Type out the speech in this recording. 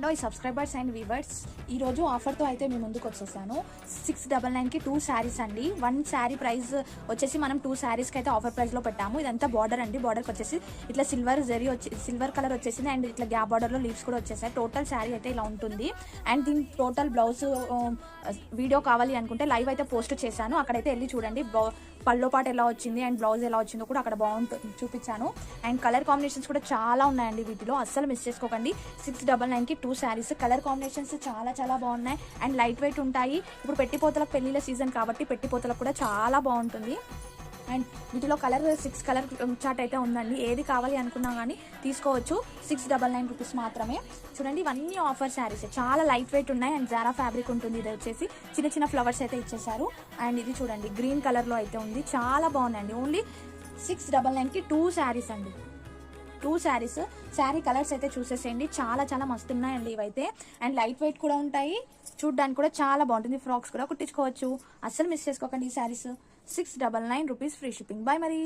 Hello subscribers and viewers, ఈరోజు ఆఫర్తో అయితే మీ ముందుకు వచ్చేసాను. 699కి 2 శారీస్ అండి. 1 శారీ ప్రైస్ వచ్చేసి మనం 2 శారీస్కి అయితే ఆఫర్ ప్రైస్లో పెట్టాము. ఇదంతా బార్డర్ అండి. బార్డర్కి వచ్చేసి ఇట్లా సిల్వర్ కలర్ వచ్చేసింది అండ్ ఇట్లా గ్యాప్ బార్డర్లో లీవ్స్ కూడా వచ్చేసాయి. టోటల్ శారీ అయితే ఇలా ఉంటుంది. అండ్ దీని టోటల్ బ్లౌజ్ వీడియో కావాలి అనుకుంటే లైవ్ అయితే పోస్ట్ చేశాను, అక్కడైతే వెళ్ళి చూడండి. పల్లో పాటు ఎలా వచ్చింది అండ్ బ్లౌజ్ ఎలా వచ్చిందో కూడా అక్కడ బాగుంటుంది చూపించాను. అండ్ కలర్ కాంబినేషన్స్ కూడా చాలా ఉన్నాయండి వీటిలో, అస్సలు మిస్ చేసుకోకండి. 699కి 2 శారీస్. కలర్ కాంబినేషన్స్ చాలా చాలా బాగున్నాయి అండ్ లైట్ వెయిట్ ఉంటాయి. ఇప్పుడు పెట్టిపోతలకు పెళ్లిళ్ళ సీజన్ కాబట్టి పెట్టిపోతలకు కూడా చాలా బాగుంటుంది. అండ్ వీటిలో 6 కలర్ చార్ట్ అయితే ఉందండి. ఏది కావాలి అనుకున్నా కానీ తీసుకోవచ్చు. 699 రూపీస్ మాత్రమే. చూడండి, ఇవన్నీ ఆఫర్ శారీస్, చాలా లైట్ వెయిట్ ఉన్నాయి అండ్ జారా ఫ్యాబ్రిక్ ఉంటుంది. ఇది వచ్చేసి చిన్న చిన్న ఫ్లవర్స్ అయితే ఇచ్చేసారు. అండ్ ఇది చూడండి, గ్రీన్ కలర్లో అయితే ఉంది, చాలా బాగుందండి. ఓన్లీ 699కి 2 శారీస్ అండి. 2 శారీస్. శారీ కలర్స్ అయితే చూసేసేయండి, చాలా చాలా మస్తు ఉన్నాయండి ఇవైతే. అండ్ లైట్ వెయిట్ కూడా ఉంటాయి, చూడడానికి కూడా చాలా బాగుంటుంది. ఫ్రాక్స్ కూడా కుట్టించుకోవచ్చు. అస్సలు మిస్ చేసుకోకండి ఈ saris. 699 rupees free shipping. Bye మరి.